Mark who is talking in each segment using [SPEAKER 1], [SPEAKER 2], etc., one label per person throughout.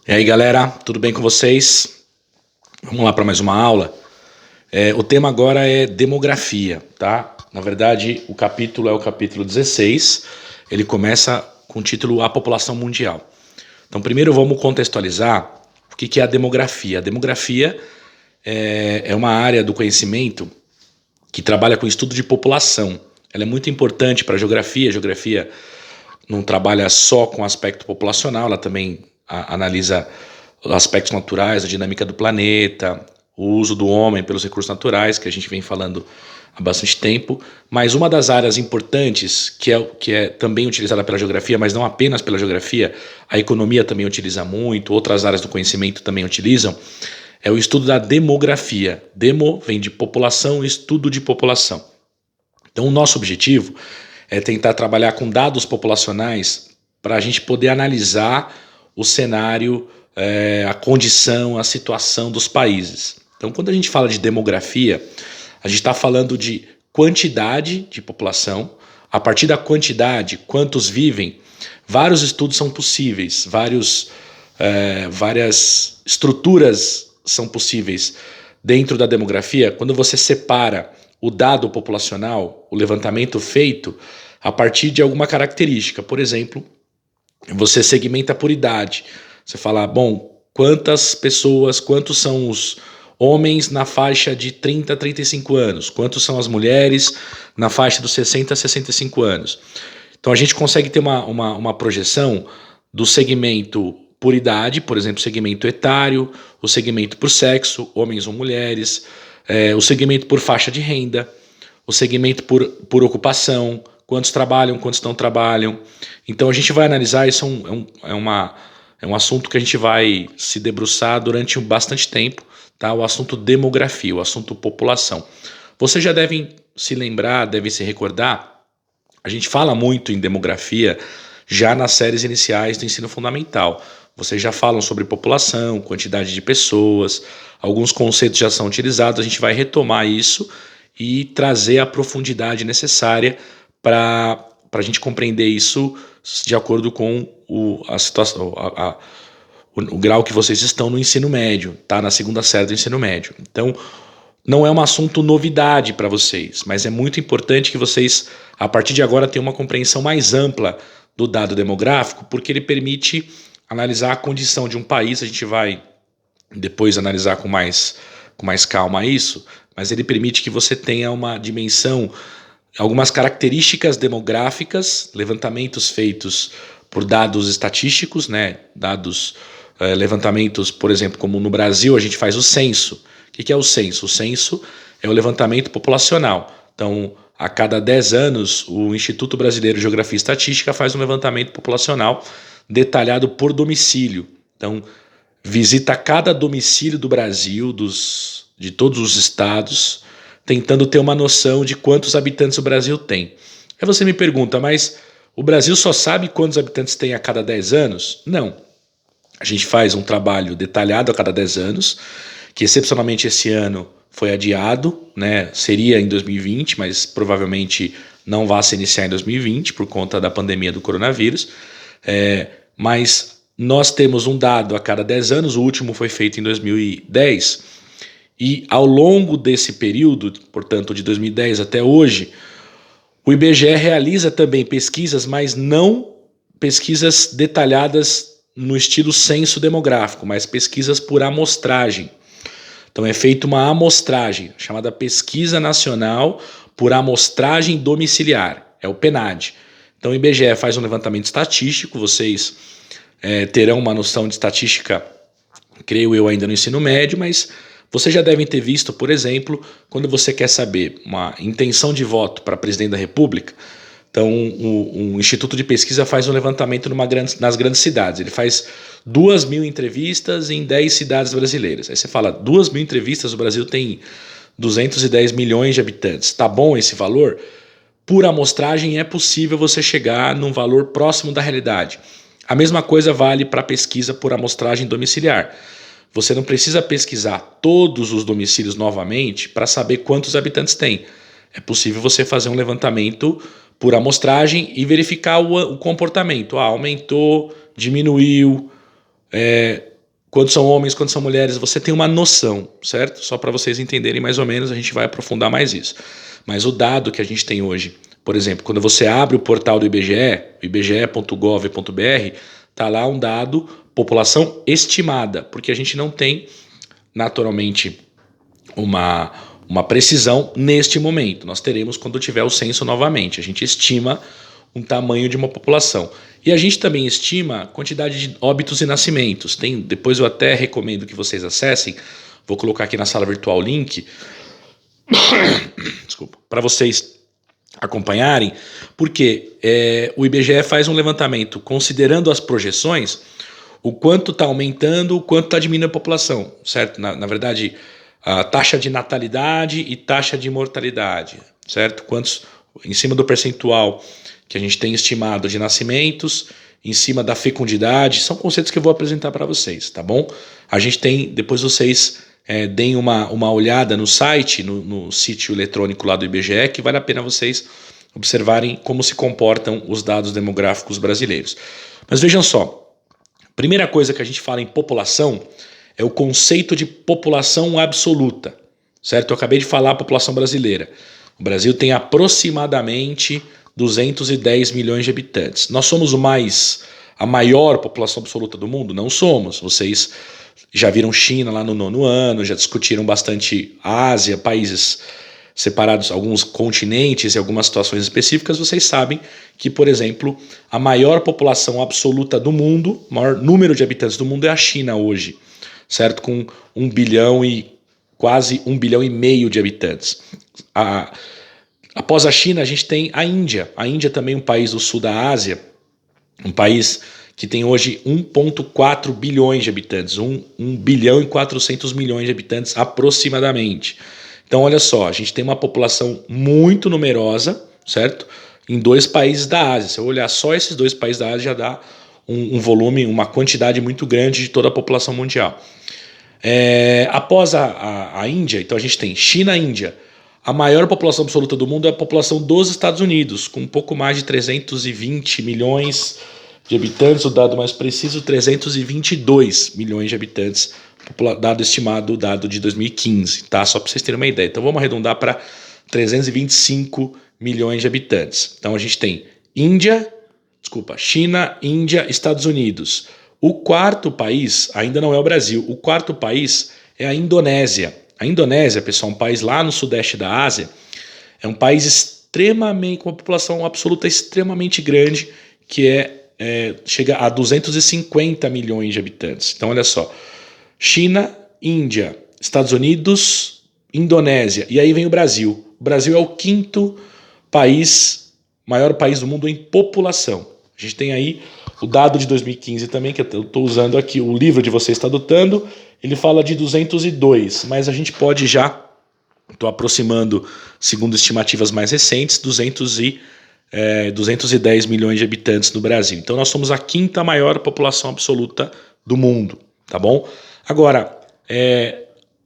[SPEAKER 1] E aí galera, tudo bem com vocês? Vamos lá para mais uma aula. O tema agora é demografia, tá? Na verdade, o capítulo é o capítulo 16. Ele começa com o título A População Mundial. Então primeiro vamos contextualizar o que é a demografia. A demografia é uma área do conhecimento que trabalha com estudo de população. Ela é muito importante para a geografia. A geografia não trabalha só com o aspecto populacional, ela também analisa aspectos naturais, a dinâmica do planeta, o uso do homem pelos recursos naturais, que a gente vem falando há bastante tempo. Mas uma das áreas importantes, que é também utilizada pela geografia, mas não apenas pela geografia, a economia também utiliza muito, outras áreas do conhecimento também utilizam, é o estudo da demografia. Demo vem de população, estudo de população. Então o nosso objetivo é tentar trabalhar com dados populacionais para a gente poder analisar o cenário, a condição, a situação dos países. Então, quando a gente fala de demografia, a gente está falando de quantidade de população. A partir da quantidade, quantos vivem, vários estudos são possíveis, várias estruturas são possíveis dentro da demografia. Quando você separa o dado populacional, o levantamento feito a partir de alguma característica. Por exemplo, você segmenta por idade. Você fala, bom, quantas pessoas, quantos são os homens na faixa de 30 a 35 anos? Quantos são as mulheres na faixa dos 60 a 65 anos? Então a gente consegue ter uma projeção do segmento por idade, por exemplo, segmento etário, o segmento por sexo, homens ou mulheres, o segmento por faixa de renda, o segmento por ocupação, quantos trabalham, quantos não trabalham. Então a gente vai analisar, isso é um assunto que a gente vai se debruçar durante bastante tempo, tá? O assunto demografia, o assunto população. Vocês já devem se lembrar, devem se recordar, a gente fala muito em demografia já nas séries iniciais do ensino fundamental. Vocês já falam sobre população, quantidade de pessoas, alguns conceitos já são utilizados, a gente vai retomar isso e trazer a profundidade necessária para a gente compreender isso de acordo com a situação, o grau que vocês estão no ensino médio, tá? Na segunda série do ensino médio. Então, não é um assunto novidade para vocês, mas é muito importante que vocês, a partir de agora, tenham uma compreensão mais ampla do dado demográfico, porque ele permite analisar a condição de um país. A gente vai depois analisar com mais calma isso, mas ele permite que você tenha uma dimensão, algumas características demográficas, levantamentos feitos por dados estatísticos, né? Levantamentos, por exemplo, como no Brasil a gente faz o censo. O que é o censo? O censo é o levantamento populacional. Então, a cada 10 anos, o Instituto Brasileiro de Geografia e Estatística faz um levantamento populacional detalhado por domicílio. Então, visita cada domicílio do Brasil, de todos os estados, tentando ter uma noção de quantos habitantes o Brasil tem. Aí você me pergunta, mas o Brasil só sabe quantos habitantes tem a cada 10 anos? Não. A gente faz um trabalho detalhado a cada 10 anos, que excepcionalmente esse ano foi adiado, né? Seria em 2020, mas provavelmente não vai se iniciar em 2020 por conta da pandemia do coronavírus. Mas nós temos um dado a cada 10 anos, o último foi feito em 2010, e ao longo desse período, portanto de 2010 até hoje, o IBGE realiza também pesquisas, mas não pesquisas detalhadas no estilo censo demográfico, mas pesquisas por amostragem. Então é feita uma amostragem, chamada Pesquisa Nacional por Amostragem Domiciliar, é o PNAD. Então o IBGE faz um levantamento estatístico, vocês terão uma noção de estatística, creio eu, ainda no ensino médio, mas vocês já devem ter visto, por exemplo, quando você quer saber uma intenção de voto para presidente da República. Então, um instituto de pesquisa faz um levantamento nas grandes cidades. Ele faz 2.000 entrevistas em 10 cidades brasileiras. Aí você fala, 2.000 entrevistas, o Brasil tem 210 milhões de habitantes. Tá bom esse valor? Por amostragem é possível você chegar num valor próximo da realidade. A mesma coisa vale para a pesquisa por amostragem domiciliar. Você não precisa pesquisar todos os domicílios novamente para saber quantos habitantes tem. É possível você fazer um levantamento por amostragem e verificar o comportamento. Aumentou, diminuiu, quantos são homens, quantos são mulheres, você tem uma noção, certo? Só para vocês entenderem mais ou menos, a gente vai aprofundar mais isso. Mas o dado que a gente tem hoje, por exemplo, quando você abre o portal do IBGE, ibge.gov.br, está lá um dado população estimada, porque a gente não tem naturalmente uma precisão neste momento. Nós teremos quando tiver o censo novamente. A gente estima um tamanho de uma população. E a gente também estima a quantidade de óbitos e nascimentos. Depois eu até recomendo que vocês acessem, vou colocar aqui na sala virtual o link, desculpa, para vocês acompanharem, porque o IBGE faz um levantamento considerando as projeções, o quanto está aumentando, o quanto está diminuindo a população, certo? Na verdade, a taxa de natalidade e taxa de mortalidade, certo? Quantos, em cima do percentual que a gente tem estimado de nascimentos, em cima da fecundidade, são conceitos que eu vou apresentar para vocês, tá bom? A gente tem, depois vocês deem uma olhada no site, no sítio eletrônico lá do IBGE, que vale a pena vocês observarem como se comportam os dados demográficos brasileiros. Mas vejam só, primeira coisa que a gente fala em população é o conceito de população absoluta, certo? Eu acabei de falar a população brasileira. O Brasil tem aproximadamente 210 milhões de habitantes. Nós somos a maior população absoluta do mundo? Não somos. Vocês já viram China lá no 9º ano, já discutiram bastante Ásia, países separados, alguns continentes e algumas situações específicas. Vocês sabem que, por exemplo, a maior população absoluta do mundo, o maior número de habitantes do mundo é a China hoje, certo? Com 1 bilhão e quase 1 bilhão e meio de habitantes. Após a China, a gente tem a Índia. A Índia também é um país do sul da Ásia, um país que tem hoje 1,4 bilhões de habitantes, 1 bilhão e 400 milhões de habitantes aproximadamente. Então, olha só, a gente tem uma população muito numerosa, certo? Em 2 países da Ásia. Se eu olhar só esses 2 países da Ásia, já dá um volume, uma quantidade muito grande de toda a população mundial. Após a Índia, então a gente tem China e Índia. A maior população absoluta do mundo é a população dos Estados Unidos, com um pouco mais de 320 milhões de habitantes, o dado mais preciso, 322 milhões de habitantes, dado estimado, dado de 2015, tá? Só para vocês terem uma ideia. Então vamos arredondar para 325 milhões de habitantes. Então a gente tem China, Índia, Estados Unidos. O quarto país ainda não é o Brasil, o quarto país é a Indonésia. A Indonésia, pessoal, um país lá no sudeste da Ásia, é um país extremamente, com uma população absoluta extremamente grande, que chega a 250 milhões de habitantes. Então, olha só, China, Índia, Estados Unidos, Indonésia, e aí vem o Brasil. O Brasil é o 5º maior país do mundo em população. A gente tem aí o dado de 2015 também, que eu estou usando aqui, o livro de vocês está adotando, ele fala de 202, mas a gente pode já, estou aproximando, segundo estimativas mais recentes, 210 milhões de habitantes no Brasil. Então nós somos a 5ª maior população absoluta do mundo, tá bom? Agora,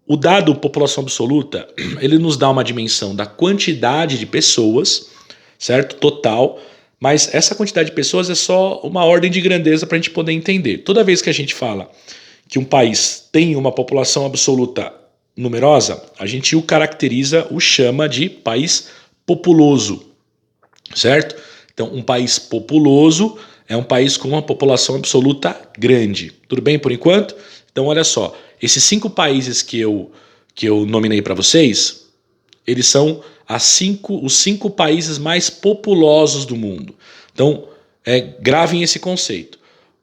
[SPEAKER 1] o dado população absoluta, ele nos dá uma dimensão da quantidade de pessoas, certo? Total, mas essa quantidade de pessoas é só uma ordem de grandeza para a gente poder entender. Toda vez que a gente fala que um país tem uma população absoluta numerosa, a gente o caracteriza, o chama de país populoso, certo? Então, um país populoso é um país com uma população absoluta grande. Tudo bem por enquanto? Então, olha só, esses 5 países que eu nominei para vocês, eles são os 5 países mais populosos do mundo. Então, gravem esse conceito.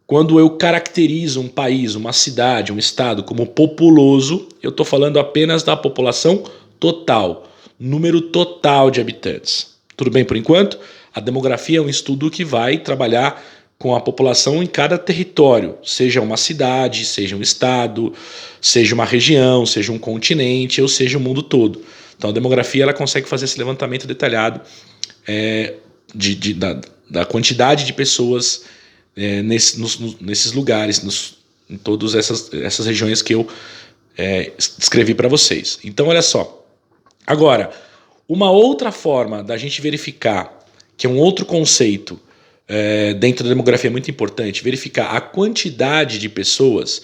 [SPEAKER 1] Quando eu caracterizo um país, uma cidade, um estado como populoso, eu estou falando apenas da população total, número total de habitantes. Tudo bem por enquanto? A demografia é um estudo que vai trabalhar com a população em cada território, seja uma cidade, seja um estado, seja uma região, seja um continente, ou seja o mundo todo. Então a demografia ela consegue fazer esse levantamento detalhado da quantidade de pessoas nesses lugares, em todas essas regiões que eu descrevi para vocês. Então olha só, agora, uma outra forma da gente verificar, que é um outro conceito dentro da demografia muito importante, verificar a quantidade de pessoas,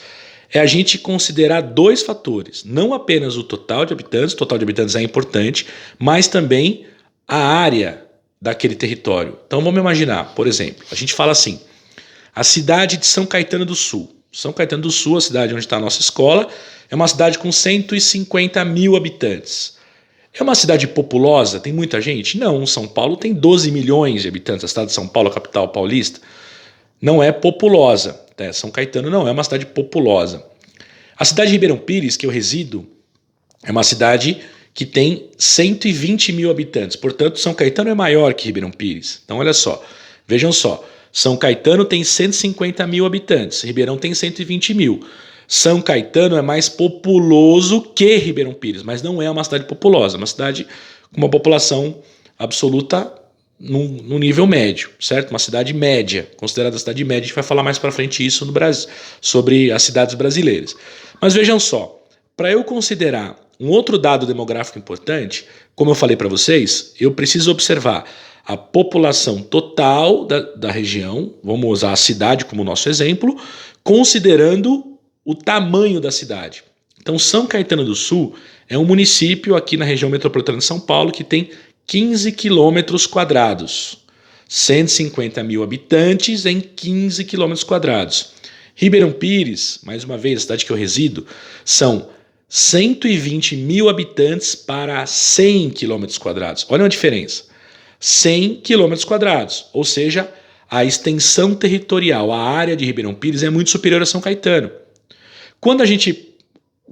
[SPEAKER 1] é a gente considerar dois fatores, não apenas o total de habitantes é importante, mas também a área daquele território. Então vamos imaginar, por exemplo, a gente fala assim, a cidade de São Caetano do Sul. São Caetano do Sul, a cidade onde está a nossa escola, é uma cidade com 150 mil habitantes. É uma cidade populosa? Tem muita gente? Não, São Paulo tem 12 milhões de habitantes, a cidade de São Paulo, a capital paulista, não é populosa. São Caetano não é uma cidade populosa. A cidade de Ribeirão Pires, que eu resido, é uma cidade que tem 120 mil habitantes. Portanto, São Caetano é maior que Ribeirão Pires. Então, olha só, vejam só. São Caetano tem 150 mil habitantes, Ribeirão tem 120 mil. São Caetano é mais populoso que Ribeirão Pires, mas não é uma cidade populosa, é uma cidade com uma população absoluta no nível médio, certo? Uma cidade média, considerada cidade média. A gente vai falar mais para frente isso no Brasil, sobre as cidades brasileiras. Mas vejam só, para eu considerar um outro dado demográfico importante, como eu falei para vocês, eu preciso observar a população total da região, vamos usar a cidade como nosso exemplo, considerando o tamanho da cidade. Então, São Caetano do Sul é um município aqui na região metropolitana de São Paulo que tem 15 quilômetros quadrados, 150 mil habitantes em 15 quilômetros quadrados. Ribeirão Pires, mais uma vez, a cidade que eu resido, são 120 mil habitantes para 100 quilômetros quadrados. Olha a diferença. 100 quilômetros quadrados, ou seja, a extensão territorial, a área de Ribeirão Pires é muito superior a São Caetano. Quando a gente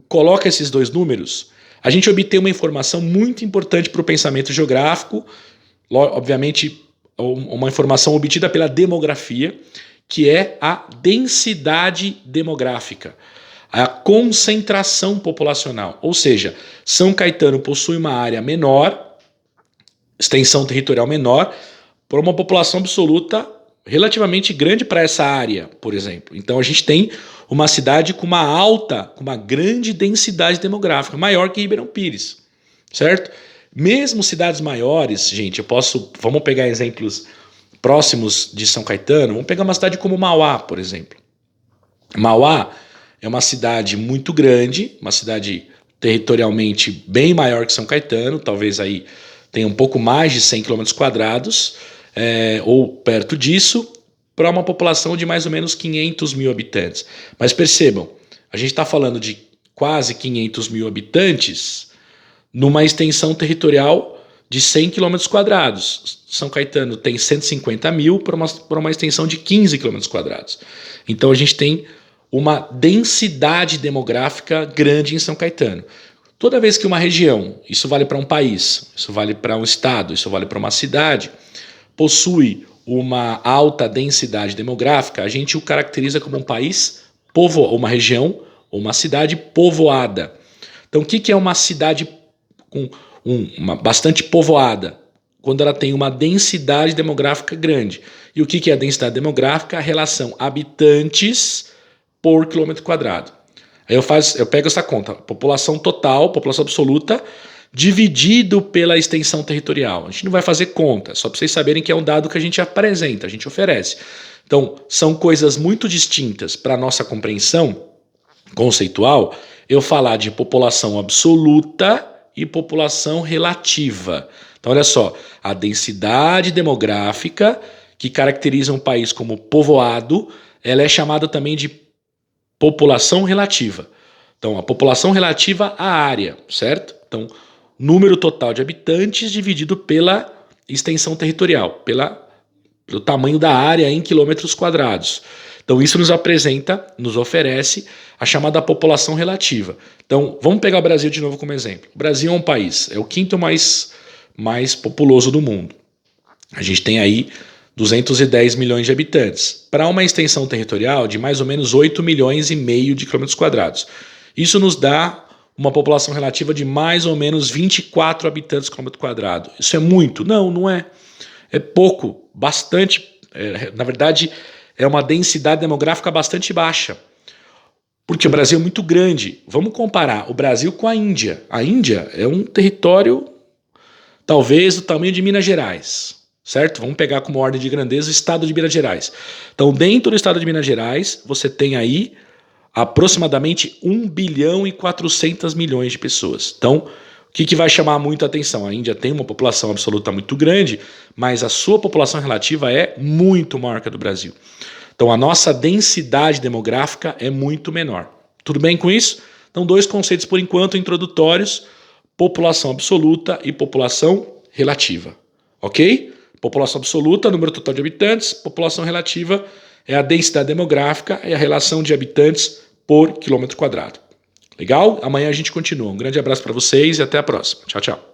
[SPEAKER 1] coloca esses dois números, a gente obtém uma informação muito importante para o pensamento geográfico, obviamente uma informação obtida pela demografia, que é a densidade demográfica, a concentração populacional. Ou seja, São Caetano possui uma área menor, extensão territorial menor, por uma população absoluta relativamente grande para essa área, por exemplo. Então a gente tem uma cidade com uma grande densidade demográfica, maior que Ribeirão Pires, certo? Mesmo cidades maiores, gente, vamos pegar exemplos próximos de São Caetano, vamos pegar uma cidade como Mauá, por exemplo. Mauá é uma cidade muito grande, uma cidade territorialmente bem maior que São Caetano, talvez aí tenha um pouco mais de 100 km quadrados, ou perto disso, para uma população de mais ou menos 500 mil habitantes. Mas percebam, a gente está falando de quase 500 mil habitantes numa extensão territorial de 100 km quadrados. São Caetano tem 150 mil para uma extensão de 15 km quadrados. Então a gente tem uma densidade demográfica grande em São Caetano. Toda vez que uma região, isso vale para um país, isso vale para um estado, isso vale para uma cidade, possui uma alta densidade demográfica, a gente o caracteriza como um país uma região ou uma cidade povoada. Então, o que é uma cidade com bastante povoada? Quando ela tem uma densidade demográfica grande. E o que é a densidade demográfica? A relação habitantes por quilômetro quadrado. Aí eu pego essa conta, população total, população absoluta, dividido pela extensão territorial. A gente não vai fazer conta, só para vocês saberem que é um dado que a gente apresenta, a gente oferece. Então, são coisas muito distintas para a nossa compreensão conceitual eu falar de população absoluta e população relativa. Então, olha só, a densidade demográfica que caracteriza um país como povoado, ela é chamada também de população relativa. Então, a população relativa à área, certo? Então, número total de habitantes dividido pela extensão territorial, pelo tamanho da área em quilômetros quadrados. Então, isso nos oferece a chamada população relativa. Então, vamos pegar o Brasil de novo como exemplo. O Brasil é um país, é o quinto mais populoso do mundo. A gente tem aí 210 milhões de habitantes, para uma extensão territorial de mais ou menos 8 milhões e meio de quilômetros quadrados. Isso nos dá uma população relativa de mais ou menos 24 habitantes por quilômetro quadrado. Isso é muito? Não, não é. É pouco, bastante. Na verdade, é uma densidade demográfica bastante baixa. Porque o Brasil é muito grande. Vamos comparar o Brasil com a Índia. A Índia é um território, talvez, do tamanho de Minas Gerais. Certo? Vamos pegar como ordem de grandeza o estado de Minas Gerais. Então, dentro do estado de Minas Gerais, você tem aí aproximadamente 1 bilhão e 400 milhões de pessoas. Então, o que vai chamar muito a atenção? A Índia tem uma população absoluta muito grande, mas a sua população relativa é muito maior que a do Brasil. Então, a nossa densidade demográfica é muito menor. Tudo bem com isso? Então, 2 conceitos, por enquanto, introdutórios: população absoluta e população relativa. Ok? População absoluta, número total de habitantes. População relativa é a densidade demográfica e a relação de habitantes por quilômetro quadrado. Legal? Amanhã a gente continua. Um grande abraço para vocês e até a próxima. Tchau, tchau.